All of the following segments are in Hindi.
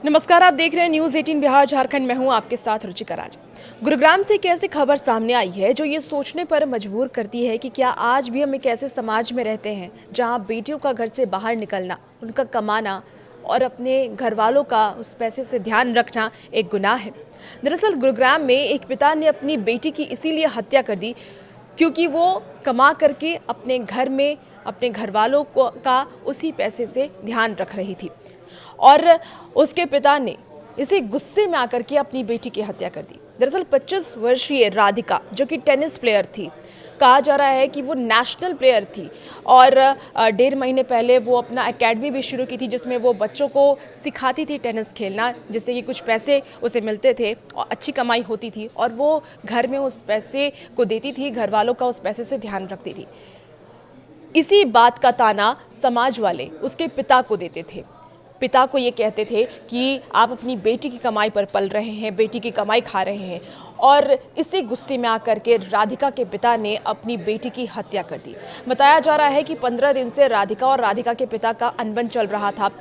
नमस्कार, आप देख रहे हैं न्यूज़ 18 बिहार झारखंड में हूं आपके साथ रुचिका राज। गुरुग्राम से एक ऐसी खबर सामने आई है जो ये सोचने पर मजबूर करती है कि क्या आज भी हम एक ऐसे समाज में रहते हैं जहां बेटियों का घर से बाहर निकलना, उनका कमाना और अपने घर वालों का उस पैसे से ध्यान रखना एक गुनाह है। दरअसल गुरुग्राम में एक पिता ने अपनी बेटी की इसीलिए हत्या कर दी क्योंकि वो कमा करके अपने घर में अपने घर वालों को का उसी पैसे से ध्यान रख रही थी और उसके पिता ने इसे गुस्से में आकर के अपनी बेटी की हत्या कर दी। दरअसल 25 वर्षीय राधिका जो कि टेनिस प्लेयर थी, कहा जा रहा है कि वो नेशनल प्लेयर थी और 1.5 महीने पहले वो अपना एकेडमी भी शुरू की थी जिसमें वो बच्चों को सिखाती थी टेनिस खेलना, जिससे कि कुछ पैसे उसे मिलते थे और अच्छी कमाई होती थी और वो घर में उस पैसे को देती थी, घर वालों का उस पैसे से ध्यान रखती थी। इसी बात का ताना समाज वाले उसके पिता को देते थे। पिता को ये कहते थे कि आप अपनी बेटी की कमाई पर पल रहे हैं, बेटी की कमाई खा रहे हैं और इसी गुस्से में आकर के राधिका के पिता ने अपनी बेटी की हत्या कर दी। बताया जा रहा है कि 15 दिन से राधिका और राधिका के पिता का अनबन चल रहा था।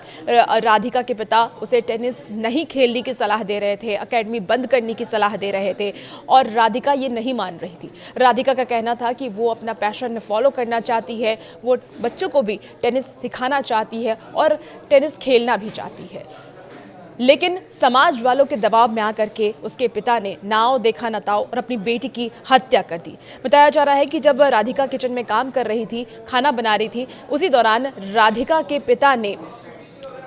राधिका के पिता उसे टेनिस नहीं खेलने की सलाह दे रहे थे, एकेडमी बंद करने की सलाह दे रहे थे और राधिका ये नहीं मान रही थी। राधिका का कहना था कि वो अपना पैशन फॉलो करना चाहती है, वो बच्चों को भी टेनिस सिखाना चाहती है और टेनिस खेलना भी चाहती है। लेकिन समाज वालों के दबाव में आकर के उसके पिता ने नाव देखा न ताव और अपनी बेटी की हत्या कर दी। बताया जा रहा है कि जब राधिका किचन में काम कर रही थी, खाना बना रही थी, उसी दौरान राधिका के पिता ने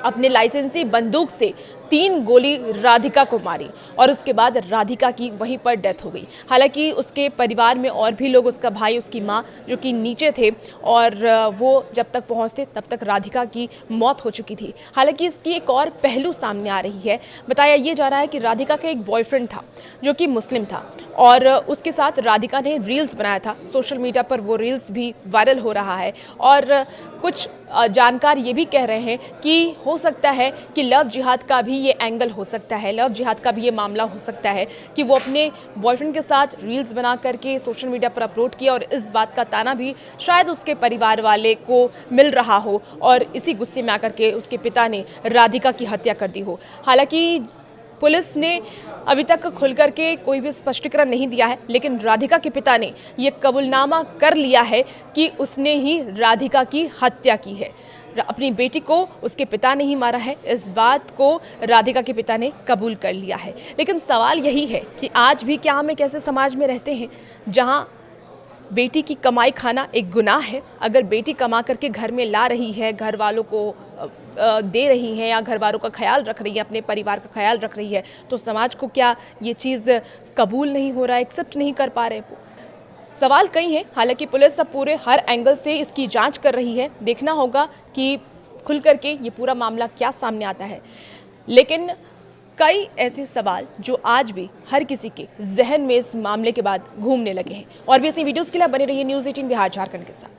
अपने लाइसेंसी बंदूक से 3 गोली राधिका को मारी और उसके बाद राधिका की वहीं पर डेथ हो गई। हालांकि उसके परिवार में और भी लोग, उसका भाई, उसकी माँ जो कि नीचे थे और वो जब तक पहुंचते तब तक राधिका की मौत हो चुकी थी। हालांकि इसकी एक और पहलू सामने आ रही है। बताया ये जा रहा है कि राधिका का एक बॉयफ्रेंड था जो कि मुस्लिम था और उसके साथ राधिका ने रील्स बनाया था। सोशल मीडिया पर वो रील्स भी वायरल हो रहा है और कुछ जानकार ये भी कह रहे हैं कि हो सकता है कि लव जिहाद का भी ये एंगल हो सकता है, लव जिहाद का भी ये मामला हो सकता है कि वो अपने बॉयफ्रेंड के साथ रील्स बना करके सोशल मीडिया पर अपलोड किया और इस बात का ताना भी शायद उसके परिवार वाले को मिल रहा हो और इसी गुस्से में आकर के उसके पिता ने राधिका की हत्या कर दी हो। हालांकि पुलिस ने अभी तक खुल करके कोई भी स्पष्टीकरण नहीं दिया है, लेकिन राधिका के पिता ने ये कबूलनामा कर लिया है कि उसने ही राधिका की हत्या की है। अपनी बेटी को उसके पिता ने ही मारा है, इस बात को राधिका के पिता ने कबूल कर लिया है। लेकिन सवाल यही है कि आज भी क्या हम एक ऐसे समाज में रहते हैं जहां बेटी की कमाई खाना एक गुनाह है। अगर बेटी कमा करके घर में ला रही है, घर वालों को दे रही है या घर वालों का ख्याल रख रही है, अपने परिवार का ख्याल रख रही है, तो समाज को क्या ये चीज़ कबूल नहीं हो रहा है, एक्सेप्ट नहीं कर पा रहे वो? सवाल कई हैं। हालांकि पुलिस अब पूरे हर एंगल से इसकी जांच कर रही है। देखना होगा कि खुल करके ये पूरा मामला क्या सामने आता है। लेकिन कई ऐसे सवाल जो आज भी हर किसी के जहन में इस मामले के बाद घूमने लगे हैं। और भी ऐसी वीडियोस के लिए बने रहिए न्यूज़ 18 बिहार झारखंड के साथ।